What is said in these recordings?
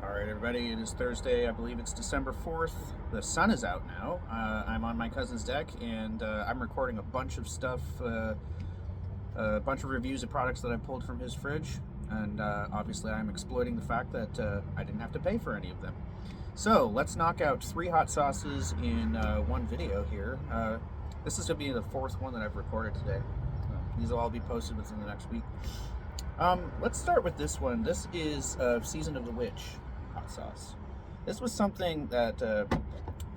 Alright, everybody, it is Thursday. I believe it's December 4th. The sun is out now. I'm on my cousin's deck, and I'm recording a bunch of stuff, a bunch of reviews of products that I pulled from his fridge, and obviously I'm exploiting the fact that I didn't have to pay for any of them. So, let's knock out 3 hot sauces in one video here. This is going to be the 4th one that I've recorded today. These will all be posted within the next week. Let's start with this one. This is Season of the Witch hot sauce. This was something that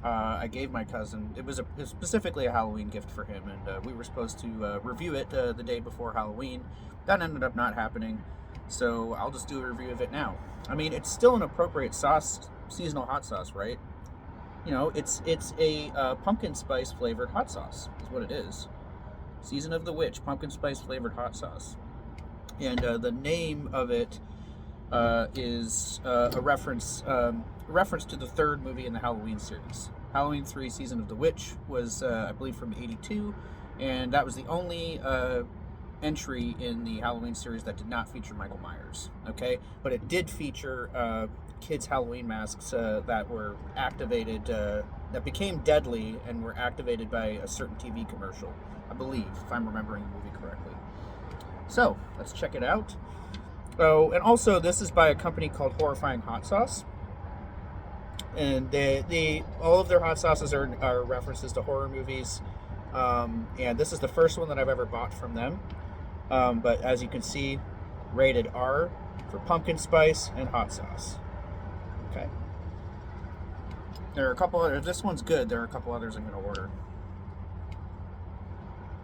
I gave my cousin. It was specifically a Halloween gift for him, and we were supposed to review it the day before Halloween. That ended up not happening, so I'll just do a review of it now. I mean, it's still an appropriate sauce, seasonal hot sauce, right? You know, it's a pumpkin spice flavored hot sauce, is what it is. Season of the Witch, pumpkin spice flavored hot sauce. And the name of it is a reference to the third movie in the Halloween series. Halloween 3 Season of the Witch was, I believe, from '82, and that was the only entry in the Halloween series that did not feature Michael Myers, okay? But it did feature kids' Halloween masks that were activated, that became deadly and were activated by a certain TV commercial, I believe, if I'm remembering the movie correctly. So, let's check it out. Oh, and also this is by a company called Horrifying Hot Sauce. And all of their hot sauces are references to horror movies. And this is the first one that I've ever bought from them. But as you can see, rated R for pumpkin spice and hot sauce. Okay. There are a couple other, if this one's good, there are a couple others I'm going to order.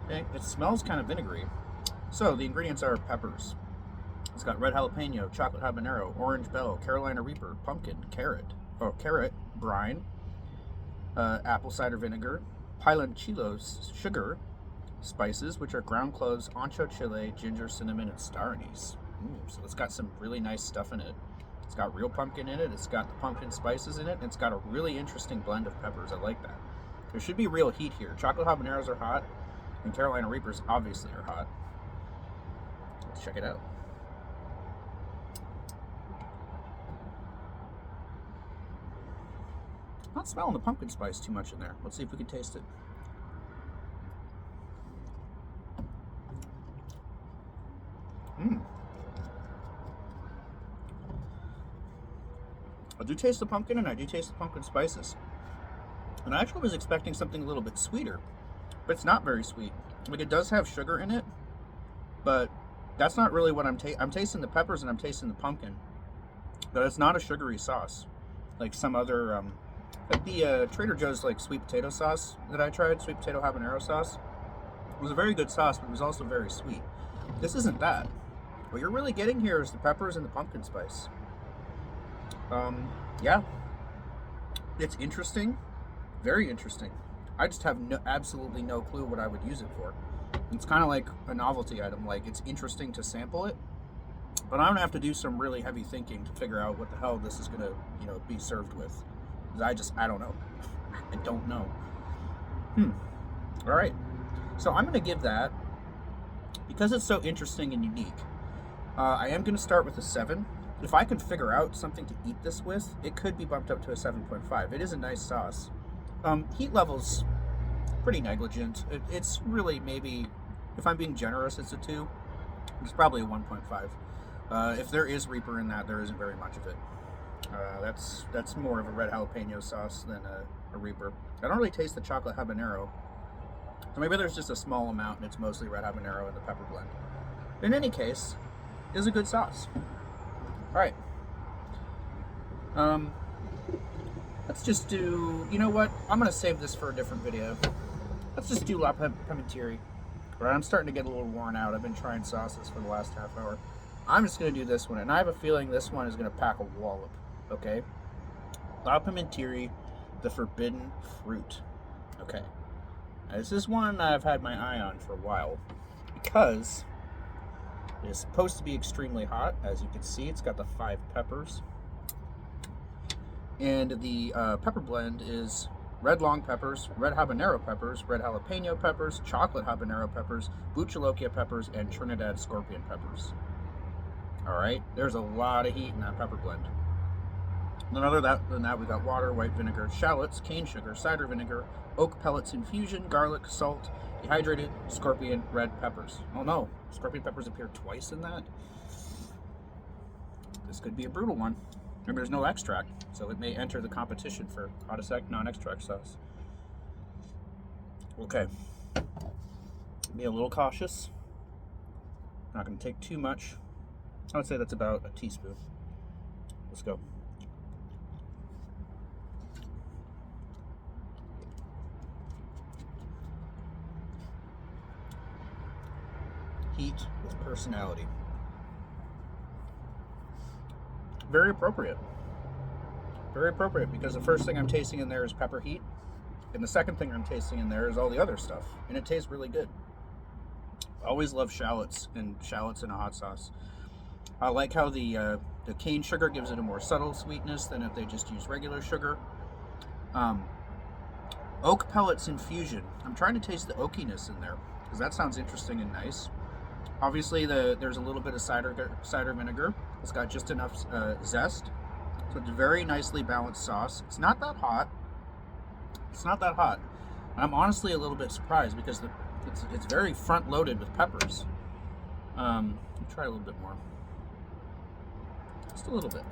Okay, it smells kind of vinegary. So, the ingredients are peppers. It's got red jalapeno, chocolate habanero, orange bell, Carolina Reaper, pumpkin, carrot, brine, apple cider vinegar, piloncillos, sugar, spices, which are ground cloves, ancho chile, ginger, cinnamon, and star anise. So it's got some really nice stuff in it. It's got real pumpkin in it, it's got the pumpkin spices in it, and it's got a really interesting blend of peppers. I like that. There should be real heat here. Chocolate habaneros are hot, and Carolina Reapers obviously are hot. Let's check it out. I'm not smelling the pumpkin spice too much in there. Let's see if we can taste it. I do taste the pumpkin, and I do taste the pumpkin spices. And I actually was expecting something a little bit sweeter, but it's not very sweet. Like, it does have sugar in it, but that's not really what I'm tasting the peppers and I'm tasting the pumpkin. But it's not a sugary sauce like some other, like the Trader Joe's like sweet potato sauce that I tried, sweet potato habanero sauce. It was a very good sauce, but it was also very sweet. This isn't that. What you're really getting here is the peppers and the pumpkin spice. Yeah, it's interesting, very interesting. I just have absolutely no clue what I would use it for. It's kind of like a novelty item. Like, it's interesting to sample it, but I'm gonna have to do some really heavy thinking to figure out what the hell this is gonna, be served with. I don't know. I don't know. All right. So I'm gonna give that, because it's so interesting and unique. I am gonna start with a 7. If I can figure out something to eat this with, it could be bumped up to a 7.5. It is a nice sauce. Heat level's pretty negligent. It's really, maybe, if I'm being generous, it's a 2. It's probably a 1.5. If there is Reaper in that, there isn't very much of it. That's more of a red jalapeno sauce than a Reaper. I don't really taste the chocolate habanero, so maybe there's just a small amount and it's mostly red habanero and the pepper blend. In any case, it's a good sauce. Alright. Let's just do, you know what? I'm going to save this for a different video. Let's just do La PIMENTERIE. Right, I'm starting to get a little worn out. I've been trying sauces for the last half hour. I'm just going to do this one, and I have a feeling this one is going to pack a wallop, okay? La PIMENTERIE, the Forbidden Fruit. Okay. Now, this is one I've had my eye on for a while, because it is supposed to be extremely hot. As you can see, it's got the 5 peppers. And the pepper blend is red long peppers, red habanero peppers, red jalapeno peppers, chocolate habanero peppers, Bhut Jolokias peppers, and Trinidad scorpion peppers. Alright, there's a lot of heat in that pepper blend. Then other than that, we got water, white vinegar, shallots, cane sugar, cider vinegar, oak pellets infusion, garlic, salt, dehydrated scorpion red peppers. Oh no, scorpion peppers appear twice in that. This could be a brutal one. And there's no extract, so it may enter the competition for hottest non-extract sauce. Okay. Be a little cautious. Not going to take too much. I would say that's about a teaspoon. Let's go. Heat with personality. Very appropriate. Very appropriate, because the first thing I'm tasting in there is pepper heat, and the second thing I'm tasting in there is all the other stuff, and it tastes really good. I always love shallots in a hot sauce. I like how the cane sugar gives it a more subtle sweetness than if they just use regular sugar. Oak pellets infusion. I'm trying to taste the oakiness in there, because that sounds interesting and nice. Obviously, there's a little bit of cider vinegar. It's got just enough zest, so it's a very nicely balanced sauce. It's not that hot. It's not that hot. And I'm honestly a little bit surprised, because it's very front loaded with peppers. Let me try a little bit more. Just a little bit.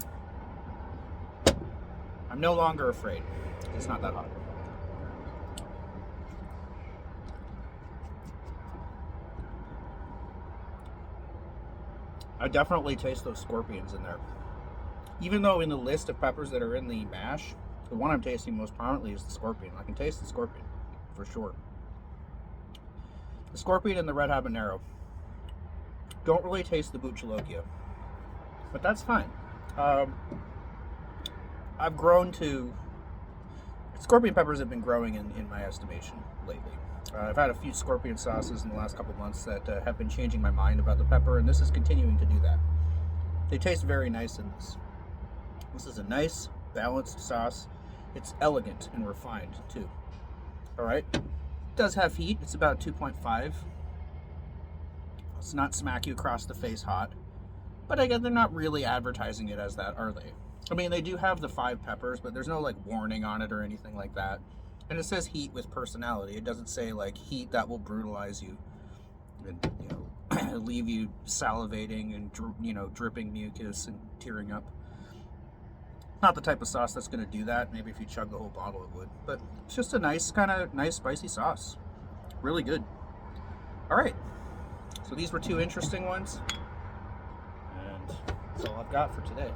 I'm no longer afraid. It's not that hot. I definitely taste those scorpions in there. Even though in the list of peppers that are in the mash, the one I'm tasting most prominently is the scorpion. I can taste the scorpion, for sure. The scorpion and the red habanero. Don't really taste the Bhut Jolokias, but that's fine. I've grown to... Scorpion peppers have been growing in my estimation lately. I've had a few scorpion sauces in the last couple months that have been changing my mind about the pepper, and this is continuing to do that. They taste very nice in this. This is a nice, balanced sauce. It's elegant and refined, too. Alright. It does have heat. It's about 2.5. It's not smack you across the face hot. But again, they're not really advertising it as that, are they? I mean, they do have the 5 peppers, but there's no, like, warning on it or anything like that. And it says heat with personality. It doesn't say, like, heat that will brutalize you and, you know, leave you salivating and, you know, dripping mucus and tearing up. Not the type of sauce that's going to do that. Maybe if you chug the whole bottle, it would. But it's just a nice, kind of nice, spicy sauce. Really good. All right. So these were 2 interesting ones. And that's all I've got for today.